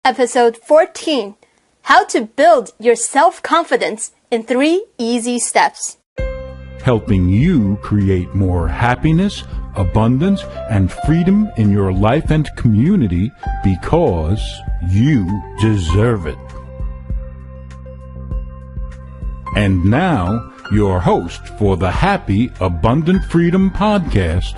Episode 14, How to Build Your Self-Confidence in 3 Easy Steps. Helping you create more happiness, abundance, and freedom in your life and community because you deserve it. And now, your host for the Happy Abundant Freedom Podcast,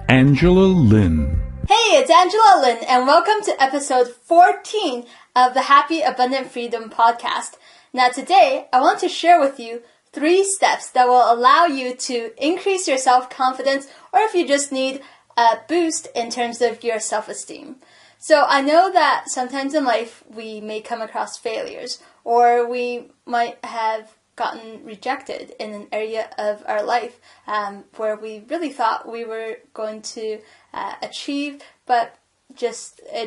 Angela Lin. Hey, it's Angela Lin, and welcome to episode 14 of the Happy Abundant Freedom Podcast. Now today, I want to share with you 3 steps that will allow you to increase your self-confidence, or if you just need a boost in terms of your self-esteem. So I know that sometimes in life we may come across failures, or we might have gotten rejected in an area of our life where we really thought we were going to achieve, but it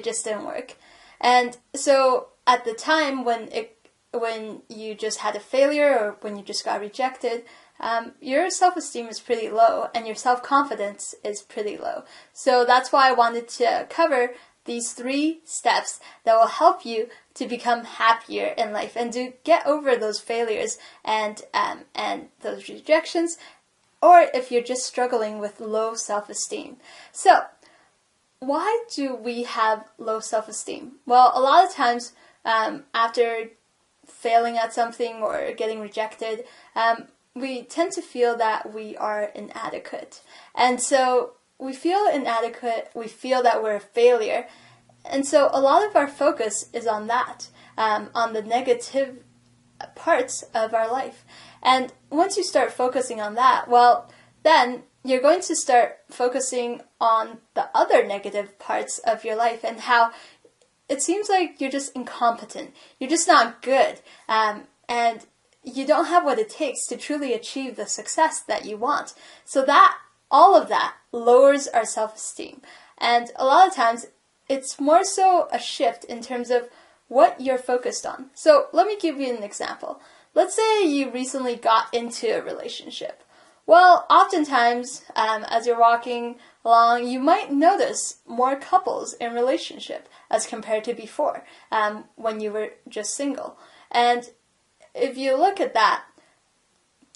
just didn't work. And so at the time when you just had a failure or when you just got rejected, your self-esteem is pretty low and your self-confidence is pretty low. So that's why I wanted to cover these 3 steps that will help you to become happier in life and to get over those failures and those rejections, or if you're just struggling with low self-esteem. So, why do we have low self-esteem? Well, a lot of times after failing at something or getting rejected, we tend to feel that we are inadequate. And so we feel inadequate, we feel that we're a failure, and so a lot of our focus is on that, on the negative parts of our life. And once you start focusing on that, well, then you're going to start focusing on the other negative parts of your life and how it seems like you're just incompetent, you're just not good, and you don't have what it takes to truly achieve the success that you want. So that all of that lowers our self-esteem. And a lot of times, it's more so a shift in terms of what you're focused on. So let me give you an example. Let's say you recently got into a relationship. Well, oftentimes, as you're walking along, you might notice more couples in relationship as compared to before, when you were just single. And if you look at that,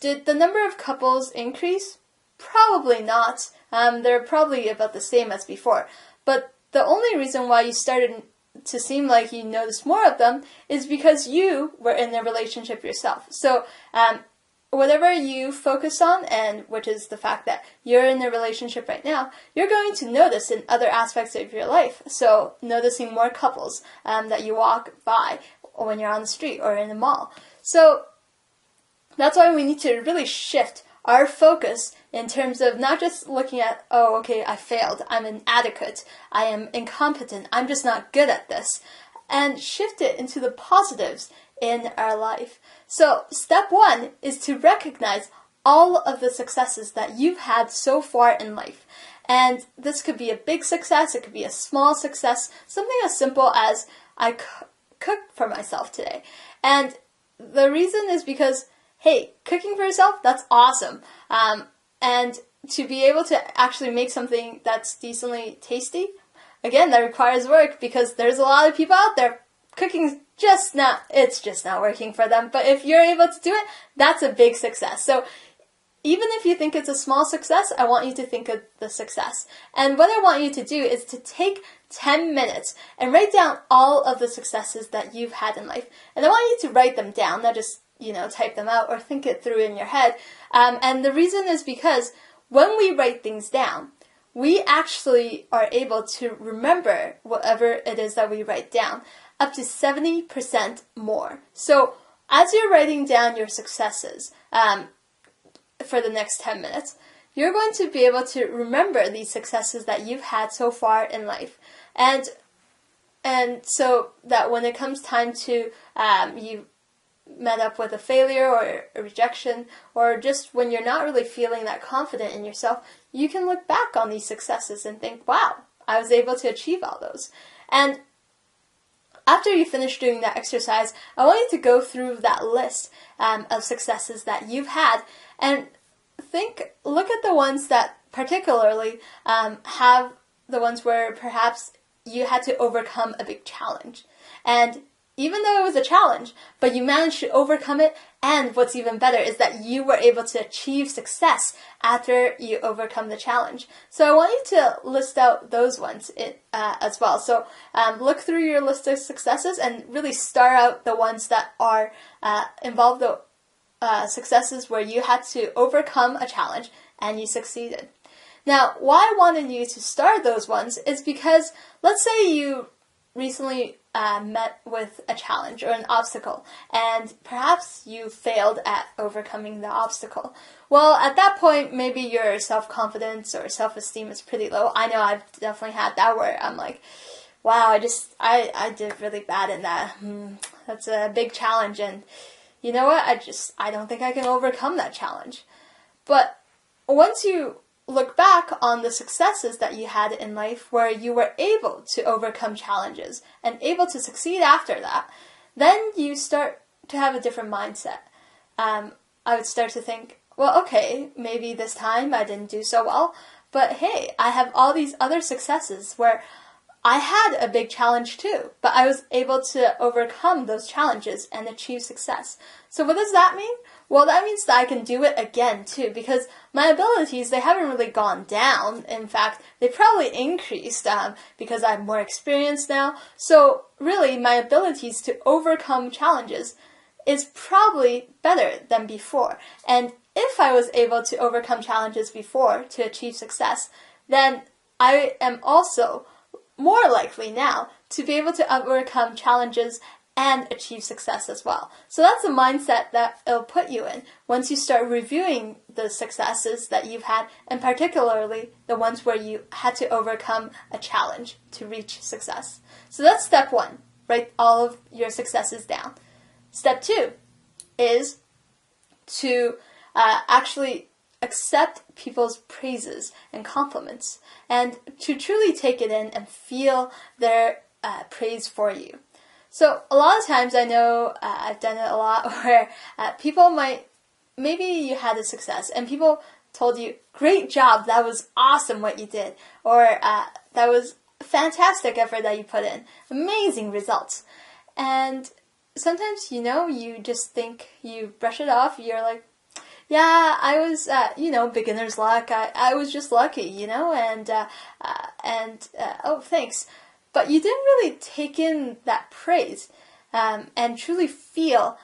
did the number of couples increase? Probably not. They're probably about the same as before. But the only reason why you started to seem like you noticed more of them is because you were in a relationship yourself. So whatever you focus on, and which is the fact that you're in a relationship right now, you're going to notice in other aspects of your life. So noticing more couples that you walk by when you're on the street or in the mall. So that's why we need to really shift our focus in terms of not just looking at, oh, okay, I failed, I'm inadequate, I am incompetent, I'm just not good at this, and shift it into the positives in our life. So step 1 is to recognize all of the successes that you've had so far in life. And this could be a big success, it could be a small success, something as simple as I cooked for myself today. And the reason is because, hey, cooking for yourself, that's awesome. And to be able to actually make something that's decently tasty, again, that requires work because there's a lot of people out there, cooking's just not working for them. But if you're able to do it, that's a big success. So even if you think it's a small success, I want you to think of the success. And what I want you to do is to take 10 minutes and write down all of the successes that you've had in life. And I want you to write them down, not just type them out or think it through in your head. And the reason is because when we write things down, we actually are able to remember whatever it is that we write down up to 70% more. So as you're writing down your successes for the next 10 minutes, you're going to be able to remember these successes that you've had so far in life. And so that when it comes time to you met up with a failure or a rejection, or just when you're not really feeling that confident in yourself, you can look back on these successes and think, wow, I was able to achieve all those. And after you finish doing that exercise, I want you to go through that list of successes that you've had and look at the ones that particularly have the ones where perhaps you had to overcome a big challenge. And even though it was a challenge, but you managed to overcome it, and what's even better is that you were able to achieve success after you overcome the challenge. So I want you to list out those ones as well. So look through your list of successes and really star out the ones that are involve the successes where you had to overcome a challenge and you succeeded. Now, why I wanted you to star those ones is because let's say you recently met with a challenge or an obstacle, and perhaps you failed at overcoming the obstacle. Well, at that point, maybe your self-confidence or self-esteem is pretty low. I know I've definitely had that where I'm like, wow, I did really bad in that. That's a big challenge, and you know what? I don't think I can overcome that challenge. But once you look back on the successes that you had in life where you were able to overcome challenges and able to succeed after that, then you start to have a different mindset. I would start to think, well, okay, maybe this time I didn't do so well, but hey, I have all these other successes where I had a big challenge too, but I was able to overcome those challenges and achieve success. So what does that mean? Well, that means that I can do it again too, because my abilities, they haven't really gone down. In fact, they probably increased because I'm more experienced now. So really, my abilities to overcome challenges is probably better than before. And if I was able to overcome challenges before to achieve success, then I am also more likely now to be able to overcome challenges and achieve success as well. So that's a mindset that it'll put you in once you start reviewing the successes that you've had, and particularly the ones where you had to overcome a challenge to reach success. So that's step one. Write all of your successes down. Step two is to actually accept people's praises and compliments, and to truly take it in and feel their praise for you. So a lot of times I know I've done it a lot where people maybe you had a success and people told you, great job, that was awesome what you did, or that was fantastic effort that you put in, amazing results. And sometimes, you just think, you brush it off, you're like, yeah, I was, beginner's luck. I was just lucky, and oh, thanks. But you didn't really take in that praise, and truly feel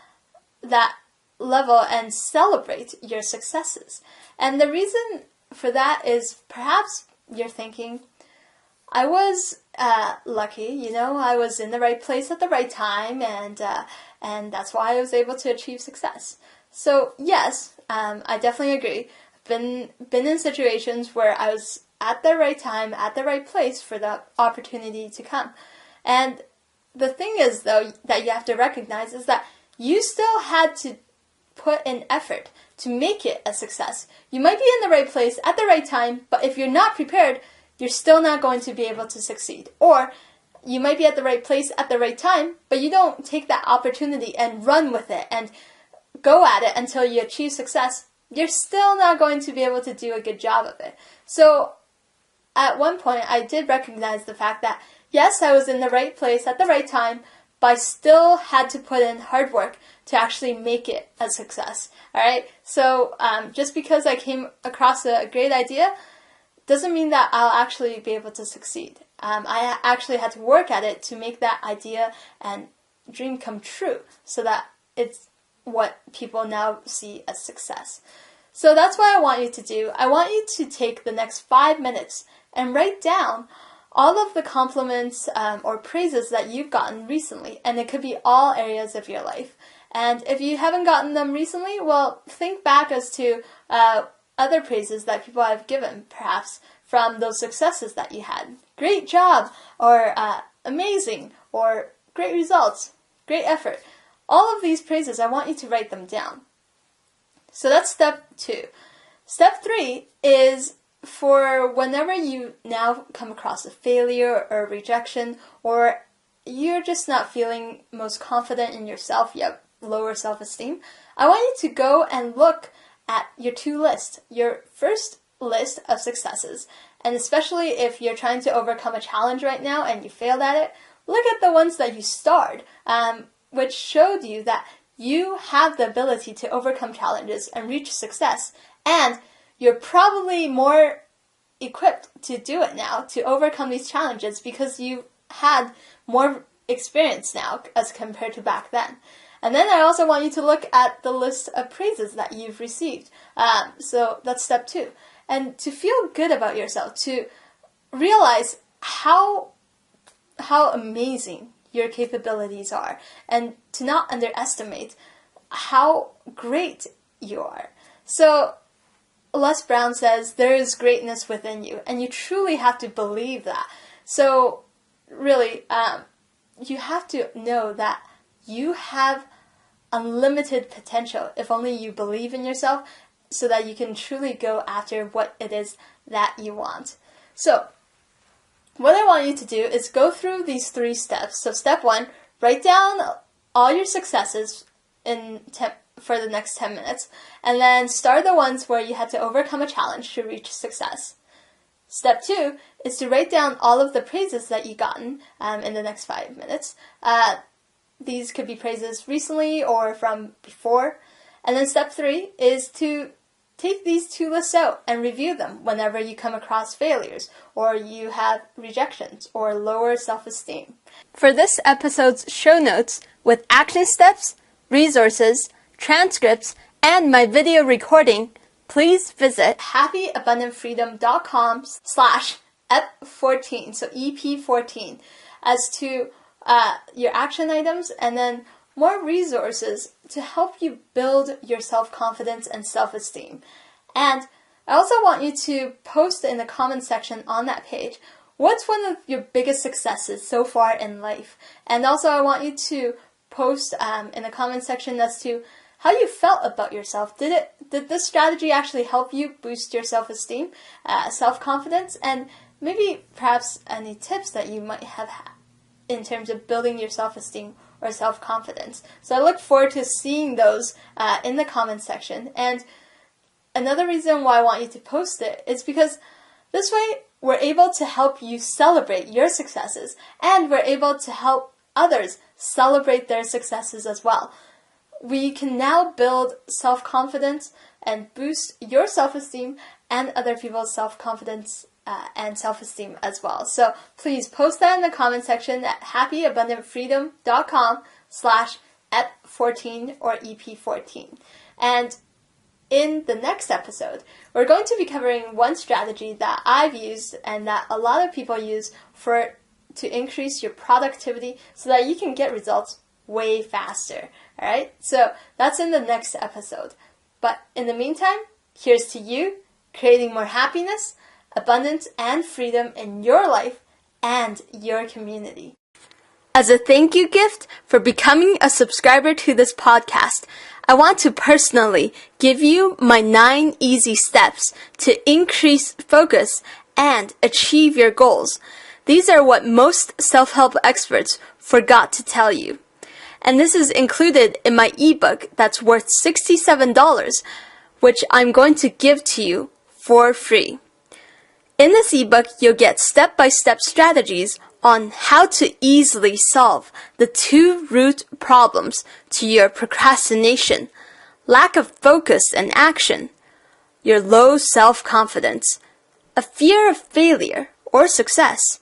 that level and celebrate your successes. And the reason for that is perhaps you're thinking, I was lucky, I was in the right place at the right time, and that's why I was able to achieve success. So yes, I definitely agree. Been in situations where I was at the right time, at the right place for the opportunity to come. And the thing is, though, that you have to recognize is that you still had to put in effort to make it a success. You might be in the right place at the right time, but if you're not prepared, you're still not going to be able to succeed. Or you might be at the right place at the right time, but you don't take that opportunity and run with it and go at it until you achieve success, you're still not going to be able to do a good job of it. So at one point, I did recognize the fact that, yes, I was in the right place at the right time, but I still had to put in hard work to actually make it a success. All right? So just because I came across a great idea doesn't mean that I'll actually be able to succeed. I actually had to work at it to make that idea and dream come true so that it's what people now see as success. So that's what I want you to do. I want you to take the next 5 minutes and write down all of the compliments or praises that you've gotten recently. And it could be all areas of your life. And if you haven't gotten them recently, well, think back as to other praises that people have given, perhaps from those successes that you had. Great job, or amazing, or great results, great effort. All of these praises, I want you to write them down. So that's step 2. Step 3 is for whenever you now come across a failure or rejection, or you're just not feeling most confident in yourself, you have lower self-esteem, I want you to go and look at your 2 lists. Your first list of successes And especially if you're trying to overcome a challenge right now and you failed at it, look at the ones that you starred, which showed you that you have the ability to overcome challenges and reach success. And you're probably more equipped to do it now, to overcome these challenges, because you've had more experience now as compared to back then. And then I also want you to look at the list of praises that you've received. So that's step 2. And to feel good about yourself, to realize how amazing your capabilities are, and to not underestimate how great you are. So Les Brown says, there is greatness within you, and you truly have to believe that. So really, you have to know that you have unlimited potential if only you believe in yourself, so that you can truly go after what it is that you want. So what I want you to do is go through these 3 steps. So step 1, write down all your successes for the next 10 minutes, and then start the ones where you had to overcome a challenge to reach success. Step 2 is to write down all of the praises that you've gotten in the next 5 minutes. These could be praises recently or from before. And then step 3 is to take these 2 lists out and review them whenever you come across failures, or you have rejections, or lower self-esteem. For this episode's show notes with action steps, resources, transcripts, and my video recording, please visit happyabundantfreedom.com/EP14, so EP14, as to your action items, and then more resources to help you build your self-confidence and self-esteem. And I also want you to post in the comment section on that page, what's one of your biggest successes so far in life? And also I want you to post in the comment section as to how you felt about yourself. Did this strategy actually help you boost your self-esteem, self-confidence, and maybe perhaps any tips that you might have in terms of building your self-esteem or self-confidence. So I look forward to seeing those in the comment section. And another reason why I want you to post it is because this way we're able to help you celebrate your successes, and we're able to help others celebrate their successes as well. We can now build self-confidence and boost your self-esteem and other people's self-confidence and self-esteem as well. So please post that in the comment section at happyabundantfreedom.com/EP14 or EP14. And in the next episode, we're going to be covering one strategy that I've used and that a lot of people use to increase your productivity so that you can get results way faster. All right? So that's in the next episode. But in the meantime, here's to you creating more happiness, abundance, and freedom in your life and your community. As a thank you gift for becoming a subscriber to this podcast, I want to personally give you my 9 easy steps to increase focus and achieve your goals. These are what most self-help experts forgot to tell you. And this is included in my ebook that's worth $67, which I'm going to give to you for free. In this ebook, you'll get step-by-step strategies on how to easily solve the 2 root problems to your procrastination, lack of focus and action, your low self-confidence, a fear of failure or success,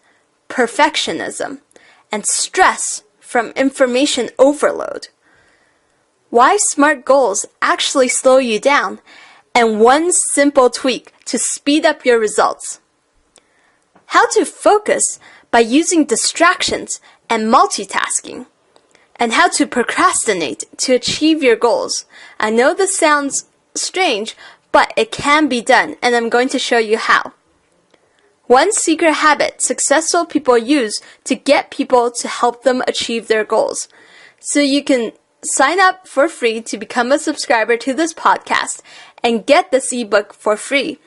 perfectionism, and stress from information overload. Why SMART goals actually slow you down, and one simple tweak to speed up your results. How to focus by using distractions and multitasking, and how to procrastinate to achieve your goals. I know this sounds strange, but it can be done, and I'm going to show you how. One secret habit successful people use to get people to help them achieve their goals. So you can sign up for free to become a subscriber to this podcast and get this ebook for free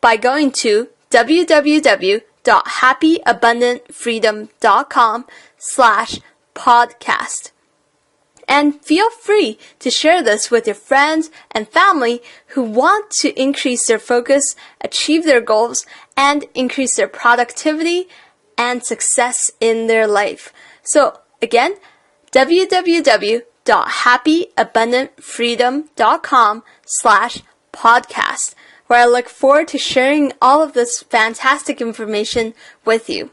by going to www.happyabundantfreedom.com/podcast. And feel free to share this with your friends and family who want to increase their focus, achieve their goals, and increase their productivity and success in their life. So again, www.happyabundantfreedom.com/podcast, where I look forward to sharing all of this fantastic information with you.